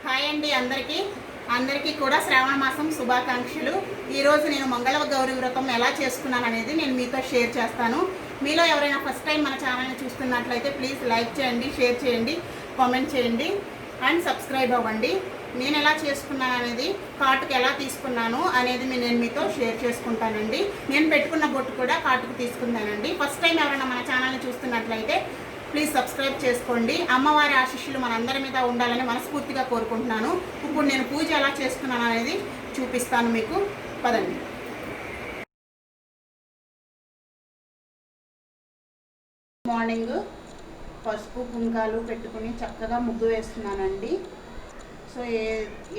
Hi అండి అందరికీ కూడా శ్రావణ మాసం శుభాకాంక్షలు. ఈరోజు నేను మంగళ గౌరి వ్రతం ఎలా చేసుకున్నాను అనేది నేను మీతో షేర్ చేస్తాను. మీలో ఎవరైనా ఫస్ట్ టైం మన ఛానల్ని చూస్తున్నట్లయితే ప్లీజ్ లైక్ చేయండి, షేర్ చేయండి, కామెంట్ చేయండి అండ్ సబ్స్క్రైబ్ అవ్వండి. నేను ఎలా చేసుకున్నాను అనేది, కాటుకు ఎలా తీసుకున్నాను అనేది నేను మీతో షేర్ చేసుకుంటానండి. నేను పెట్టుకున్న బొట్టు కూడా కాటుకు తీసుకున్నానండి. ఫస్ట్ టైం ఎవరైనా మన ఛానల్ని చూస్తున్నట్లయితే ప్లీజ్ సబ్స్క్రైబ్ చేసుకోండి. అమ్మవారి ఆశీస్సులు మనందరి మీద ఉండాలని మనస్ఫూర్తిగా కోరుకుంటున్నాను. ఇప్పుడు నేను పూజ ఎలా చేసుకున్నాను అనేది చూపిస్తాను మీకు. పదండి. మార్నింగ్ పసుపు కుంకాలు పెట్టుకుని చక్కగా ముగ్గు వేస్తున్నానండి. సో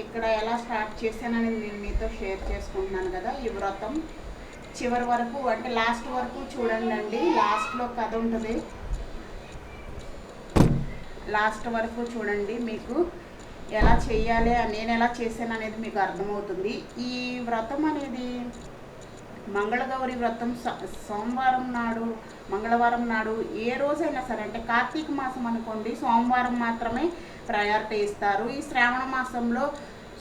ఇక్కడ ఎలా స్టార్ట్ చేశానని నేను మీతో షేర్ చేసుకుంటున్నాను కదా. ఈ వ్రతం చివరి వరకు అంటే లాస్ట్ వరకు చూడండి. లాస్ట్లో కథ ఉంటుంది, లాస్ట్ వరకు చూడండి. మీకు ఎలా చేయాలి, నేను ఎలా చేశాను అనేది మీకు అర్థమవుతుంది. ఈ వ్రతం అనేది మంగళగౌరి వ్రతం సోమవారం నాడు, మంగళవారం నాడు, ఏ రోజైనా సరే అంటే కార్తీక మాసం అనుకోండి, సోమవారం మాత్రమే ప్రయారిటీ ఇస్తారు. ఈ శ్రావణ మాసంలో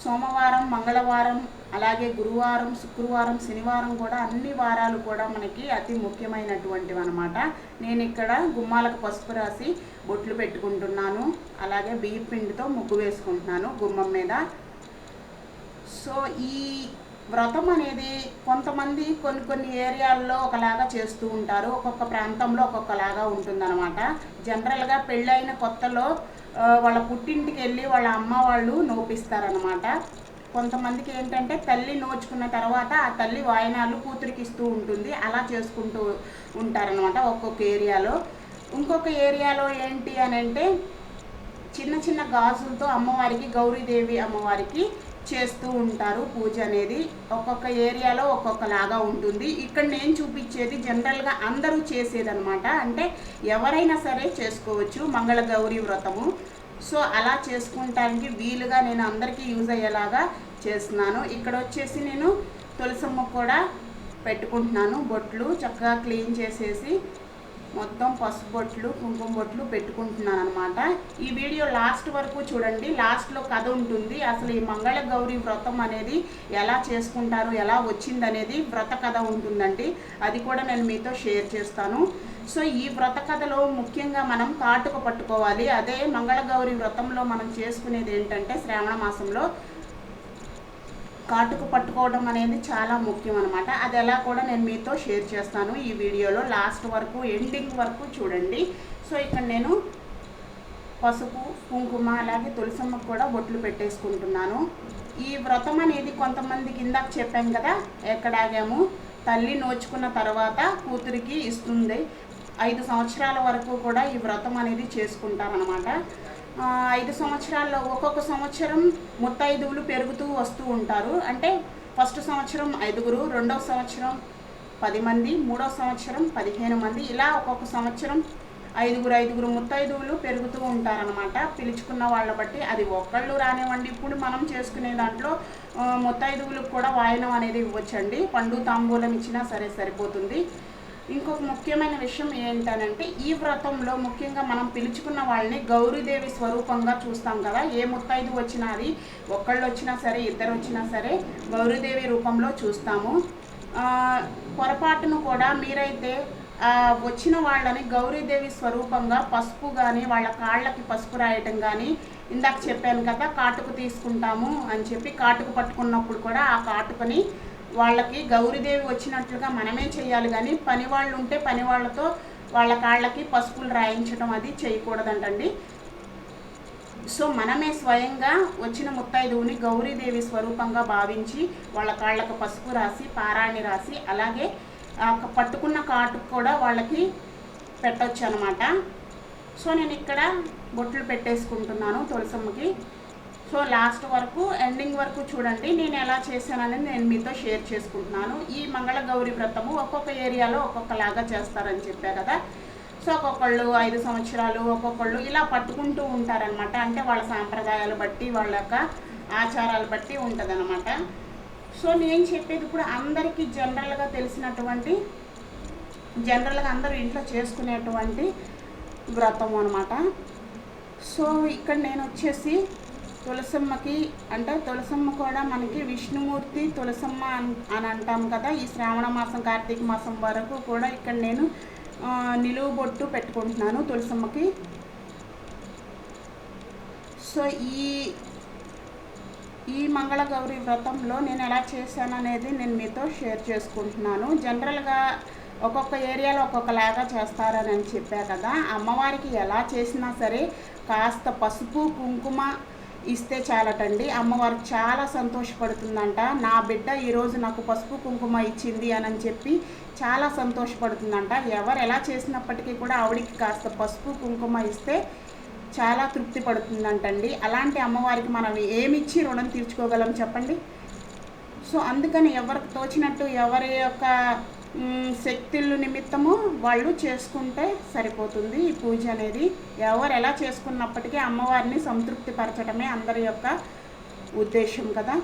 సోమవారం, మంగళవారం, అలాగే గురువారం, శుక్రవారం, శనివారం కూడా అన్ని వారాలు కూడా మనకి అతి ముఖ్యమైనటువంటివి అనమాట. నేను ఇక్కడ గుమ్మాలకు పసుపు రాసి బొట్లు పెట్టుకుంటున్నాను. అలాగే బియ్యం పిండితో ముగ్గు వేసుకుంటున్నాను గుమ్మం మీద. సో ఈ వ్రతం అనేది కొంతమంది కొన్ని ఏరియాల్లో ఒకలాగా చేస్తూ ఉంటారు, ఒక్కొక్క ప్రాంతంలో ఒక్కొక్కలాగా ఉంటుందన్నమాట. జనరల్గా పెళ్ళైన కొత్తలో వాళ్ళ పుట్టింటికి వెళ్ళి వాళ్ళ అమ్మ వాళ్ళు నోపిస్తారనమాట. కొంతమందికి ఏంటంటే తల్లి నోచుకున్న తర్వాత ఆ తల్లి వాయినాలు కూతురికి ఇస్తూ ఉంటుంది, అలా చేసుకుంటూ ఉంటారనమాట ఒక్కొక్క ఏరియాలో. ఇంకొక ఏరియాలో ఏంటి అని అంటే చిన్న చిన్న గాజులతో అమ్మవారికి, గౌరీదేవి అమ్మవారికి చేస్తూ ఉంటారు పూజ అనేది. ఒక్కొక్క ఏరియాలో ఒక్కొక్కలాగా ఉంటుంది. ఇక్కడ నేను చూపించేది జనరల్గా అందరూ చేసేదనమాట. అంటే ఎవరైనా సరే చేసుకోవచ్చు మంగళ గౌరీ వ్రతము. సో అలా చేసుకుంటానికి వీలుగా నేను అందరికీ యూజ్ అయ్యేలాగా చేస్తున్నాను. ఇక్కడ వచ్చేసి నేను తులసమ్మ కూడా పెట్టుకుంటున్నాను. బొట్లు చక్కగా క్లీన్ చేసేసి మొత్తం పసుపు బొట్లు, కుంకుమ బొట్లు పెట్టుకుంటున్నాను అనమాట. ఈ వీడియో లాస్ట్ వరకు చూడండి, లాస్ట్లో కథ ఉంటుంది. అసలు ఈ మంగళ గౌరీ వ్రతం అనేది ఎలా చేసుకుంటారు, ఎలా వచ్చిందనేది వ్రత కథ ఉంటుందండి. అది కూడా నేను మీతో షేర్ చేస్తాను. సో ఈ వ్రత కథలో ముఖ్యంగా మనం కాటుక పట్టుకోవాలి. అదే మంగళ గౌరీ వ్రతంలో మనం చేసుకునేది ఏంటంటే శ్రావణ మాసంలో కాటుకు పట్టుకోవడం అనేది చాలా ముఖ్యం అనమాట. అది ఎలా కూడా నేను మీతో షేర్ చేస్తాను ఈ వీడియోలో. లాస్ట్ వరకు ఎండింగ్ వరకు చూడండి. సో ఇక్కడ నేను పసుపు, కుంకుమ, అలాగే తులసమ్మకు కూడా బొట్లు పెట్టేసుకుంటున్నాను. ఈ వ్రతం అనేది కొంతమందికి ఇందాక చెప్పాం కదా, ఎక్కడాగాము తల్లి నోచుకున్న తర్వాత కూతురికి ఇస్తుంది. 5 సంవత్సరాల వరకు కూడా ఈ వ్రతం అనేది చేసుకుంటారనమాట. 5 సంవత్సరాల్లో ఒక్కొక్క సంవత్సరం ముత్తైదువులు పెరుగుతూ వస్తూ ఉంటారు. అంటే ఫస్ట్ సంవత్సరం 5, రెండవ సంవత్సరం 10 మంది, మూడవ సంవత్సరం 15 మంది, ఇలా ఒక్కొక్క సంవత్సరం 5 ముత్తైదువులు పెరుగుతూ ఉంటారనమాట. పిలుచుకున్న వాళ్ళ బట్టి అది ఒక్కళ్ళు రానివ్వండి. ఇప్పుడు మనం చేసుకునే దాంట్లో ముత్తైదువులకు కూడా వాయనం అనేది ఇవ్వచ్చండి. పండు తాంబూలం ఇచ్చినా సరే సరిపోతుంది. ఇంకొక ముఖ్యమైన విషయం ఏంటనంటే ఈ వ్రతంలో ముఖ్యంగా మనం పిలుచుకున్న వాళ్ళని గౌరీదేవి స్వరూపంగా చూస్తాం కదా. ఏ ముత్తైదు వచ్చినా, అది ఒక్కళ్ళు వచ్చినా సరే, ఇద్దరు వచ్చినా సరే గౌరీదేవి రూపంలో చూస్తాము. పొరపాటును కూడా మీరైతే వచ్చిన వాళ్ళని గౌరీదేవి స్వరూపంగా పసుపు కానీ, వాళ్ళ కాళ్ళకి పసుపు రాయటం కానీ, ఇందాక చెప్పాను కదా కాటుకు తీసుకుంటాము అని చెప్పి, కాటుకు పట్టుకున్నప్పుడు కూడా ఆ కాటుకని వాళ్ళకి గౌరీదేవి వచ్చినట్లుగా మనమే చేయాలి. కానీ పని వాళ్ళు ఉంటే పని వాళ్ళతో వాళ్ళ కాళ్ళకి పసుపులు రాయించడం అది చేయకూడదంటండి. సో మనమే స్వయంగా వచ్చిన ముత్తైదువుని గౌరీదేవి స్వరూపంగా భావించి వాళ్ళ కాళ్ళకు పసుపు రాసి, పారాణి రాసి, అలాగే పట్టుకున్న కాటుకు కూడా వాళ్ళకి పెట్టవచ్చు అనమాట. సో నేను ఇక్కడ బొట్లు పెట్టేసుకుంటున్నాను తులసమ్మకి. సో లాస్ట్ వరకు ఎండింగ్ వరకు చూడండి. నేను ఎలా చేశాననేది నేను మీతో షేర్ చేసుకుంటున్నాను. ఈ మంగళ గౌరీ వ్రతము ఒక్కొక్క ఏరియాలో ఒక్కొక్కలాగా చేస్తారని చెప్పా కదా. సో ఒక్కొక్కళ్ళు 5 సంవత్సరాలు, ఒక్కొక్కళ్ళు ఇలా పట్టుకుంటూ ఉంటారనమాట. అంటే వాళ్ళ సాంప్రదాయాలు బట్టి, వాళ్ళ యొక్క ఆచారాలు బట్టి ఉంటుందన్నమాట. సో నేను చెప్పేది ఇప్పుడు అందరికీ జనరల్గా తెలిసినటువంటి, జనరల్గా అందరూ ఇంట్లో చేసుకునేటువంటి వ్రతం అనమాట. సో ఇక్కడ నేను వచ్చేసి తులసమ్మకి అంటే తులసమ్మ కూడా మనకి విష్ణుమూర్తి తులసమ్మ అని అంటాం కదా. ఈ శ్రావణ మాసం కార్తీక మాసం వరకు కూడా ఇక్కడ నేను నిలువు బొట్టు పెట్టుకుంటున్నాను తులసమ్మకి. సో ఈ మంగళ గౌరీ వ్రతంలో నేను ఎలా చేశాను అనేది నేను మీతో షేర్ చేసుకుంటున్నాను. జనరల్గా ఒక్కొక్క ఏరియాలో ఒక్కొక్కలాగా చేస్తారని నేను చెప్పా కదా. అమ్మవారికి ఎలా చేసినా సరే కాస్త పసుపు కుంకుమ ఇస్తే చాలటండి, అమ్మవారు చాలా సంతోషపడుతుందంట. నా బిడ్డ ఈరోజు నాకు పసుపు కుంకుమ ఇచ్చింది అని చెప్పి చాలా సంతోషపడుతుందంట. ఎవరు ఎలా చేసినప్పటికీ కూడా ఆవిడికి కాస్త పసుపు కుంకుమ ఇస్తే చాలా తృప్తి పడుతుందంటండి. అలాంటి అమ్మవారికి మనం ఏమిచ్చి రుణం తీర్చుకోగలం చెప్పండి. సో అందుకని ఎవరికి తోచినట్టు ఎవరి యొక్క శక్తుల నిమిత్తము వాళ్ళు చేసుకుంటే సరిపోతుంది ఈ పూజ అనేది. ఎవరు ఎలా చేసుకున్నప్పటికీ అమ్మవారిని సంతృప్తి పరచడమే అందరి యొక్క ఉద్దేశం కదా.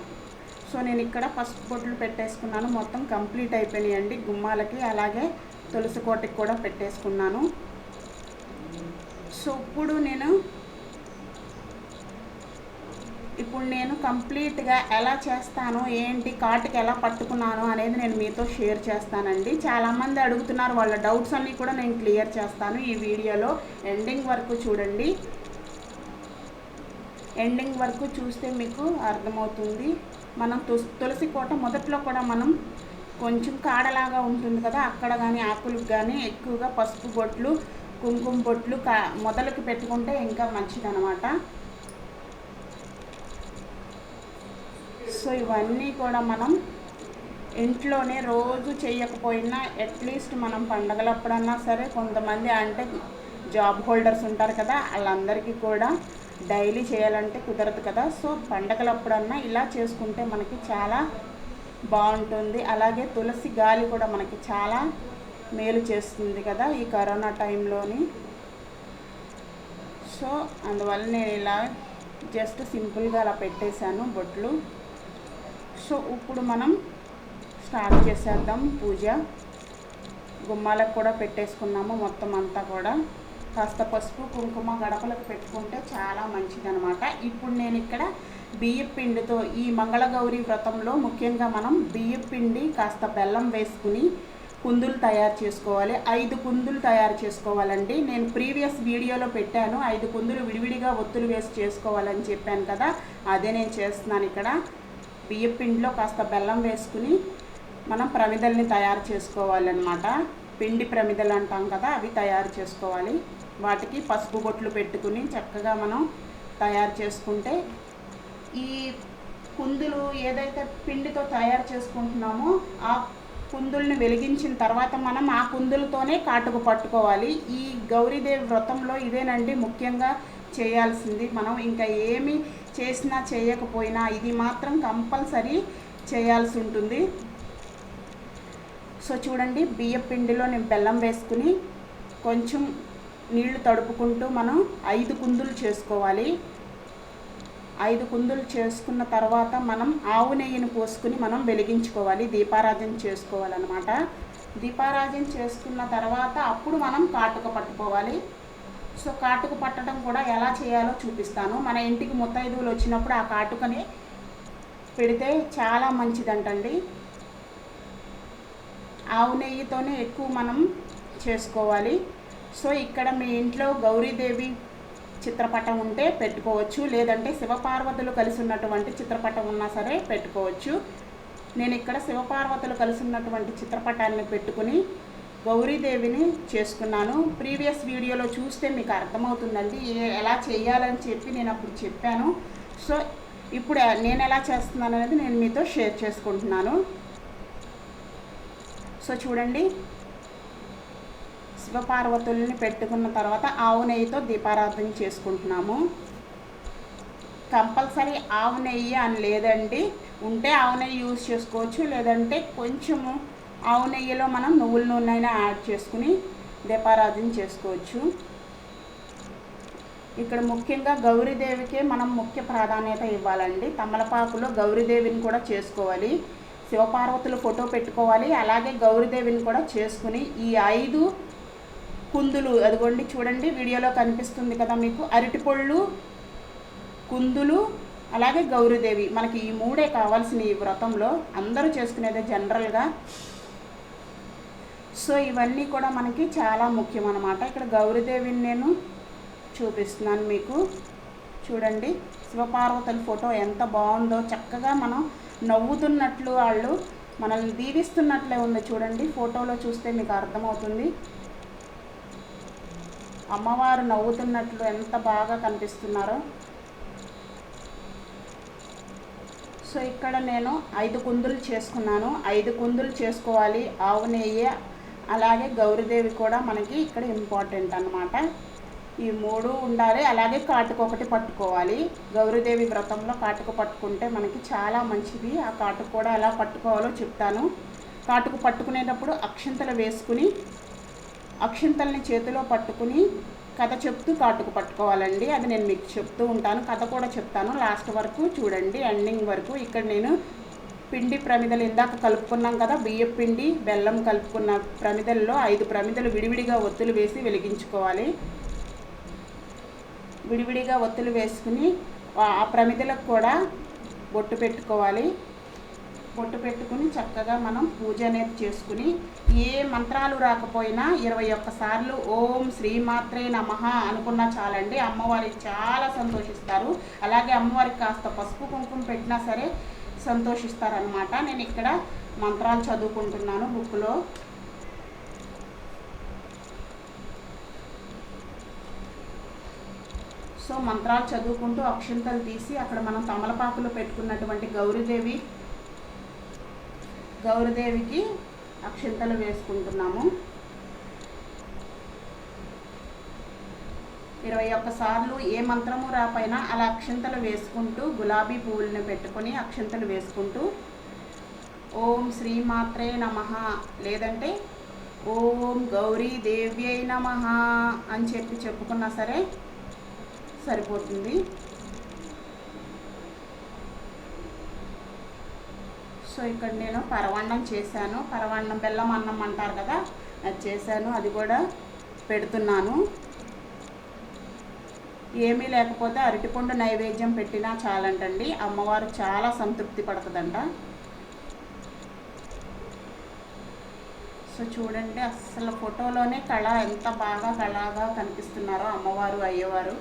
సో నేను ఇక్కడ పసుపు బొట్లు పెట్టేసుకున్నాను, మొత్తం కంప్లీట్ అయిపోయినాయండి. గుమ్మాలకి అలాగే తులసి కోటకి కూడా పెట్టేసుకున్నాను. సో ఇప్పుడు నేను కంప్లీట్గా ఎలా చేస్తాను ఏంటి కాటుకి ఎలా పట్టుకున్నాను అనేది నేను మీతో షేర్ చేస్తానండి. చాలామంది అడుగుతున్నారు, వాళ్ళ డౌట్స్ అన్నీ కూడా నేను క్లియర్ చేస్తాను ఈ వీడియోలో. ఎండింగ్ వరకు చూడండి, ఎండింగ్ వరకు చూస్తే మీకు అర్థమవుతుంది. మనం తులసి కోట మొదట్లో కూడా మనం కొంచెం కాడలాగా ఉంటుంది కదా, అక్కడ కానీ ఆకులకు కానీ ఎక్కువగా పసుపు బొట్లు కుంకుమ బొట్లు మొదలుకి పెట్టుకుంటే ఇంకా మంచిదన్నమాట. సో ఇవన్నీ కూడా మనం ఇంట్లోనే రోజు చేయకపోయినా అట్లీస్ట్ మనం పండగలప్పుడన్నా సరే, కొంతమంది అంటే జాబ్ హోల్డర్స్ ఉంటారు కదా, వాళ్ళందరికీ కూడా డైలీ చేయాలంటే కుదరదు కదా. సో పండగలప్పుడన్నా ఇలా చేసుకుంటే మనకి చాలా బాగుంటుంది. అలాగే తులసి గాలి కూడా మనకి చాలా మేలు చేస్తుంది కదా ఈ కరోనా టైంలోని. సో అందువల్ల నేను ఇలా జస్ట్ సింపుల్గా అలా పెట్టేశాను బొట్లు. సో ఇప్పుడు మనం స్టార్ట్ చేసేద్దాం పూజ. గుమ్మాలకు కూడా పెట్టేసుకున్నాము మొత్తం అంతా కూడా. కాస్త పసుపు కుంకుమ గడపలకు పెట్టుకుంటే చాలా మంచిదన్నమాట. ఇప్పుడు నేను ఇక్కడ బియ్యం పిండితో ఈ మంగళ గౌరీ వ్రతంలో ముఖ్యంగా మనం బియ్యం పిండి కాస్త బెల్లం వేసుకుని కుందులు తయారు చేసుకోవాలి. 5 కుందులు తయారు చేసుకోవాలండి. నేను ప్రీవియస్ వీడియోలో పెట్టాను 5 కుందులు విడివిడిగా ఒత్తులు వేసి చేసుకోవాలని చెప్పాను కదా, అదే నేను చేస్తున్నాను ఇక్కడ. బియ్యం పిండిలో కాస్త బెల్లం వేసుకుని మనం ప్రమిదల్ని తయారు చేసుకోవాలన్నమాట. పిండి ప్రమిదలు అంటాం కదా, అవి తయారు చేసుకోవాలి. వాటికి పసుపు బొట్లు పెట్టుకుని చక్కగా మనం తయారు చేసుకుంటే ఈ కుందులు ఏదైతే పిండితో తయారు చేసుకుంటున్నామో ఆ కుందుల్ని వెలిగించిన తర్వాత మనం ఆ కుందులతోనే కాటుకు పట్టుకోవాలి. ఈ గౌరీదేవి వ్రతంలో ఇదేనండి ముఖ్యంగా చేయాల్సింది. మనం ఇంకా ఏమి చేసినా చేయకపోయినా ఇది మాత్రం కంపల్సరీ చేయాల్సి ఉంటుంది. సో చూడండి, బియ్యం పిండిలో నేను బెల్లం వేసుకుని కొంచెం నీళ్లు తడుపుకుంటూ మనం 5 కుందులు చేసుకోవాలి. 5 కుందులు చేసుకున్న తర్వాత మనం ఆవు నెయ్యిని పోసుకుని మనం వెలిగించుకోవాలి, దీపారాధన చేసుకోవాలన్నమాట. దీపారాధన చేసుకున్న తర్వాత అప్పుడు మనం కాటుక పట్టుకోవాలి. సో కాటుక పట్టడం కూడా ఎలా చేయాలో చూపిస్తాను. మన ఇంటికి ముత్తైదువులు వచ్చినప్పుడు ఆ కాటుకని పెడితే చాలా మంచిదంటండి. ఆవు నెయ్యితోనే ఎక్కువ మనం చేసుకోవాలి. సో ఇక్కడ మీ ఇంట్లో గౌరీదేవి చిత్రపటం ఉంటే పెట్టుకోవచ్చు, లేదంటే శివపార్వతులు కలిసి ఉన్నటువంటి చిత్రపటం ఉన్నా సరే పెట్టుకోవచ్చు. నేను ఇక్కడ శివపార్వతులు కలిసి ఉన్నటువంటి చిత్రపటాన్ని పెట్టుకుని గౌరీదేవిని చేసుకున్నాను. ప్రీవియస్ వీడియోలో చూస్తే మీకు అర్థమవుతుందండి ఎలా చేయాలని చెప్పి నేను అప్పుడు చెప్పాను. సో ఇప్పుడు నేను ఎలా చేస్తున్నాను అనేది నేను మీతో షేర్ చేసుకుంటున్నాను. సో చూడండి, శివపార్వతుల్ని పెట్టుకున్న తర్వాత ఆవు నెయ్యితో దీపారాధన చేసుకుంటున్నాము. కంపల్సరీ ఆవు నెయ్యి అని లేదండి, ఉంటే ఆవు నెయ్యి యూజ్ చేసుకోవచ్చు, లేదంటే కొంచెము ఆవు నెయ్యిలో మనం నువ్వుల నూనె అయినా యాడ్ చేసుకుని దీపారాధన చేసుకోవచ్చు. ఇక్కడ ముఖ్యంగా గౌరీదేవికే మనం ముఖ్య ప్రాధాన్యత ఇవ్వాలండి. తమలపాకులో గౌరీదేవిని కూడా చేసుకోవాలి, శివపార్వతులు ఫోటో పెట్టుకోవాలి, అలాగే గౌరీదేవిని కూడా చేసుకుని ఈ 5 కుందులు అదిగోండి చూడండి వీడియోలో కనిపిస్తుంది కదా మీకు, అరటిపళ్ళు కుందులు అలాగే గౌరీదేవి. మనకి ఈ మూడే కావాల్సిన ఈ వ్రతంలో, అందరూ చేసుకునేదే జనరల్గా. సో ఇవన్నీ కూడా మనకి చాలా ముఖ్యం అన్నమాట. ఇక్కడ గౌరీదేవిని నేను చూపిస్తున్నాను మీకు. చూడండి, శివపార్వతుల ఫోటో ఎంత బాగుందో. చక్కగా మనం నవ్వుతున్నట్లు, వాళ్ళు మనల్ని దీవిస్తున్నట్లే ఉంది. చూడండి, ఫోటోలో చూస్తే మీకు అర్థమవుతుంది. అమ్మవారు నవ్వుతున్నట్లు ఎంత బాగా కనిపిస్తున్నారో. సో ఇక్కడ నేను 5 కుందులు చేసుకున్నాను. 5 కుందులు చేసుకోవాలి. ఆవు నెయ్యి, అలాగే గౌరీదేవి కూడా మనకి ఇక్కడ ఇంపార్టెంట్ అన్నమాట. ఈ 3 ఉండాలి. అలాగే కాటుక ఒకటి పట్టుకోవాలి. గౌరీదేవి వ్రతంలో కాటుక పట్టుకుంటే మనకి చాలా మంచిది. ఆ కాటుక కూడా ఎలా పట్టుకోవాలో చెప్తాను. కాటుక పట్టుకునేటప్పుడు అక్షింతలు వేసుకుని, అక్షింతల్ని చేతిలో పట్టుకుని కథ చెప్తూ కాటుక పట్టుకోవాలండి. అది నేను మీకు చెప్తూ ఉంటాను. కథ కూడా చెప్తాను. లాస్ట్ వరకు చూడండి, ఎండింగ్ వరకు. ఇక్కడ నేను పిండి ప్రమిదలు ఇందాక కలుపుకున్నాం కదా, బియ్యం పిండి బెల్లం కలుపుకున్న ప్రమిదల్లో 5 ప్రమిదలు విడివిడిగా ఒత్తులు వేసి వెలిగించుకోవాలి. విడివిడిగా ఒత్తులు వేసుకుని ఆ ప్రమిదలకు కూడా బొట్టు పెట్టుకోవాలి. బొట్టు పెట్టుకుని చక్కగా మనం పూజ అనేది చేసుకుని, ఏ మంత్రాలు రాకపోయినా 21 సార్లు ఓం శ్రీమాత్రే నమః అనుకున్నా చాలండి. అమ్మవారికి చాలా సంతోషిస్తారు. అలాగే అమ్మవారికి కాస్త పసుపు కుంకుమ పెట్టినా సరే సంతోషిస్తారనమాట. నేను ఇక్కడ మంత్రాలు చదువుకుంటున్నాను బుక్లో. సో మంత్రాలు చదువుకుంటూ అక్షింతలు తీసి అక్కడ మనం తమలపాకులో పెట్టుకున్నటువంటి గౌరీదేవికి అక్షింతలు వేసుకుంటున్నాము. 21 సార్లు ఏ మంత్రము రాపైనా అలా అక్షింతలు వేసుకుంటూ, గులాబీ పువ్వులను పెట్టుకొని అక్షింతలు వేసుకుంటూ ఓం శ్రీమాత్రే నమః, లేదంటే ఓం గౌరీ దేవ్యై నమః అని చెప్పుకున్నా సరే సరిపోతుంది. సో ఇక్కడ నేను పరవాన్నం చేశాను. పరవాన్నం బెల్లం అన్నం అంటారు కదా, అది చేశాను. అది కూడా పెడుతున్నాను. ఏమీ లేకపోతే అరటిపండు నైవేద్యం పెట్టినా చాలంటండి. అమ్మవారు చాలా సంతృప్తి పడుతుందంట. సో చూడండి, అసలు ఫోటోలోనే కళ ఎంత బాగా కళగా కనిపిస్తున్నారో అమ్మవారు అయ్యవారు.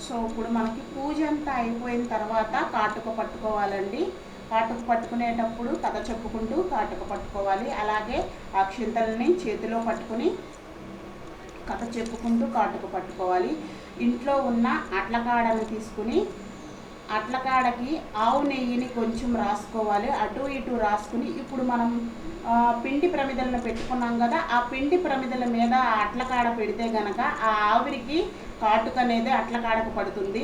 సో ఇప్పుడు మనకి పూజ అంతా అయిపోయిన తర్వాత కాటుక పట్టుకోవాలండి. కాటుక పట్టుకునేటప్పుడు కథ చెప్పుకుంటూ కాటుక పట్టుకోవాలి. అలాగే అక్షింతల్ని చేతిలో పట్టుకుని కథ చెప్పుకుంటూ కాటుక పట్టుకోవాలి. ఇంట్లో ఉన్న అట్లకాడను తీసుకుని అట్లకాడకి ఆవు నెయ్యిని కొంచెం రాసుకోవాలి. అటు ఇటు రాసుకుని, ఇప్పుడు మనం పిండి ప్రమిదలను పెట్టుకున్నాం కదా, ఆ పిండి ప్రమిదల మీద ఆ అట్లకాడ పెడితే గనక ఆ ఆవిరికి కాటుక అనేది అట్లకాడకు పడుతుంది.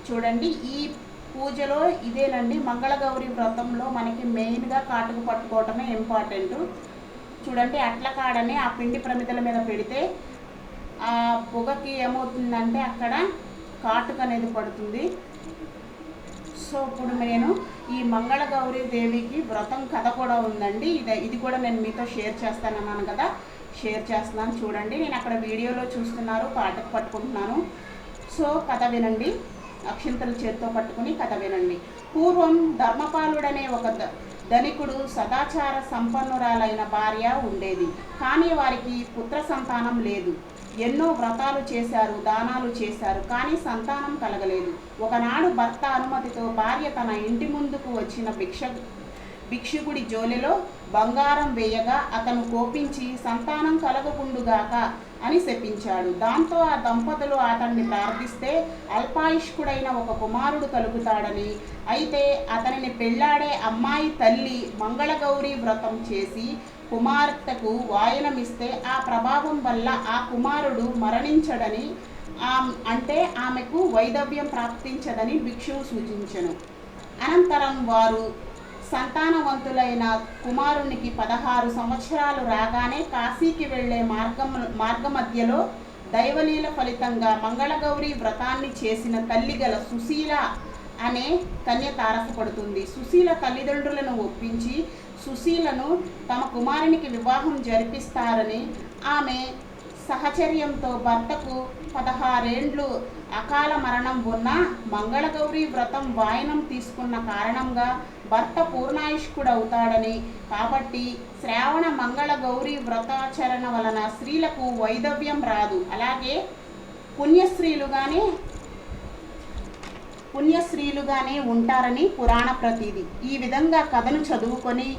చూడండి, ఈ పూజలో ఇదేనండి. మంగళగౌరి వ్రతంలో మనకి మెయిన్గా కాటుక పట్టుకోవటమే ఇంపార్టెంట్. చూడండి, అట్లకాడని ఆ పిండి ప్రమిదల మీద పెడితే ఆ పొగకి ఏమవుతుందంటే అక్కడ కాటుక అనేది పడుతుంది. సో ఇప్పుడు నేను ఈ మంగళగౌరి దేవికి వ్రతం కథ కూడా ఉందండి. ఇది కూడా నేను మీతో షేర్ చేస్తానన్నాను కదా, షేర్ చేస్తున్నాను. చూడండి, నేను అక్కడ వీడియోలో చూస్తున్నారు, కాటుక పట్టుకుంటున్నాను. సో కథ వినండి. అక్షింతలు చేతితో పట్టుకుని కథ వినండి. పూర్వం ధర్మపాలుడనే ఒక ధనికుడు సదాచార సంపన్నురాలైన భార్య ఉండేది. కానీ వారికి పుత్ర సంతానం లేదు. ఎన్నో వ్రతాలు చేశారు, దానాలు చేశారు, కానీ సంతానం కలగలేదు. ఒకనాడు భర్త అనుమతితో భార్య తన ఇంటి ముందుకు వచ్చిన భిక్షుకుడి జోలిలో బంగారం వేయగా అతను కోపించి సంతానం కలగకుండుగాక అని శపించాడు. దాంతో ఆ దంపతులు అతన్ని ప్రార్థిస్తే అల్పాయుష్కుడైన ఒక కుమారుడు కలుగుతాడని, అయితే అతనిని పెళ్లాడే అమ్మాయి తల్లి మంగళగౌరి వ్రతం చేసి కుమార్తెకు వాయనమిస్తే ఆ ప్రభావం వల్ల ఆ కుమారుడు మరణించడని, అంటే ఆమెకు వైధవ్యం ప్రాప్తించదని భిక్షువు సూచించెను. అనంతరం వారు సంతానవంతులైన కుమారునికి 16 సంవత్సరాలు రాగానే కాశీకి వెళ్లే మార్గమధ్యలో దైవలీల ఫలితంగా మంగళగౌరి వ్రతాన్ని చేసిన తల్లి గల సుశీల అనే కన్య తారసపడుతుంది. సుశీల తల్లిదండ్రులను ఒప్పించి సుశీలను తమ కుమారునికి వివాహం జరిపిస్తారని ఆమె సహచర్యంతో భర్తకు 16 ఏండ్లు అకాల మరణం ఉన్న మంగళగౌరి వ్రతం వాయనం తీసుకున్న కారణంగా భర్త పూర్ణాయుష్కుడవుతాడని, కాబట్టి శ్రావణ మంగళ గౌరీ వ్రతాచరణ వలన స్త్రీలకు వైధవ్యం రాదు, అలాగే పుణ్యశ్రీలుగానే ఉంటారని పురాణ ప్రతీది. ఈ విధంగా కథను చదువుకొని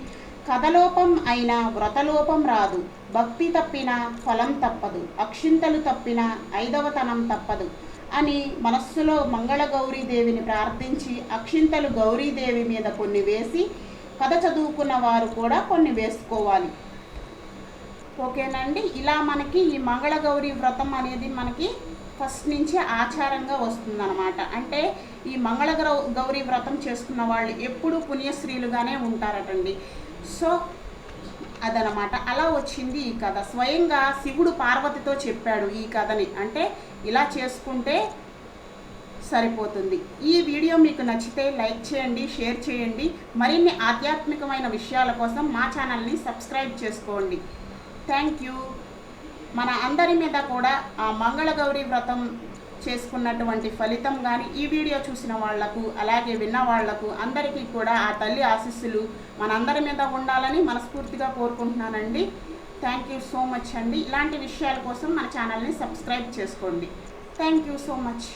కథలోపం అయిన వ్రతలోపం రాదు, భక్తి తప్పిన ఫలం తప్పదు, అక్షింతలు తప్పిన ఐదవతనం తప్పదు అని మనస్సులో మంగళగౌరీదేవిని ప్రార్థించి అక్షింతలు గౌరీదేవి మీద కొన్ని వేసి కథ చదువుకున్న వారు కూడా కొన్ని వేసుకోవాలి. ఓకేనండి. ఇలా మనకి ఈ మంగళగౌరి వ్రతం అనేది మనకి ఫస్ట్ నుంచి ఆచారంగా వస్తుందన్నమాట. అంటే ఈ గౌరీ వ్రతం చేసుకున్న వాళ్ళు ఎప్పుడూ పుణ్యశ్రీలుగానే ఉంటారటండి. సో అదనమాట. అలా వచ్చింది ఈ కథ. స్వయంగా శివుడు పార్వతితో చెప్పాడు ఈ కథని. అంటే ఇలా చేసుకుంటే సరిపోతుంది. ఈ వీడియో మీకు నచ్చితే లైక్ చేయండి, షేర్ చేయండి. మరిన్ని ఆధ్యాత్మికమైన విషయాల కోసం మా ఛానల్ని సబ్స్క్రైబ్ చేసుకోండి. Thank you. మన అందరి మీద కూడా ఆ మంగళగౌరి వ్రతం చేసుకున్నటువంటి ఫలితం కానీ ఈ వీడియో చూసిన వాళ్లకు అలాగే విన్న వాళ్లకు అందరికీ కూడా ఆ తల్లి ఆశీస్సులు మనందరి మీద ఉండాలని మనస్ఫూర్తిగా కోరుకుంటున్నానండి. థ్యాంక్ యూ సో మచ్ అండి. ఇలాంటి విషయాల కోసం మన ఛానల్ని సబ్స్క్రైబ్ చేసుకోండి. Thank you so much.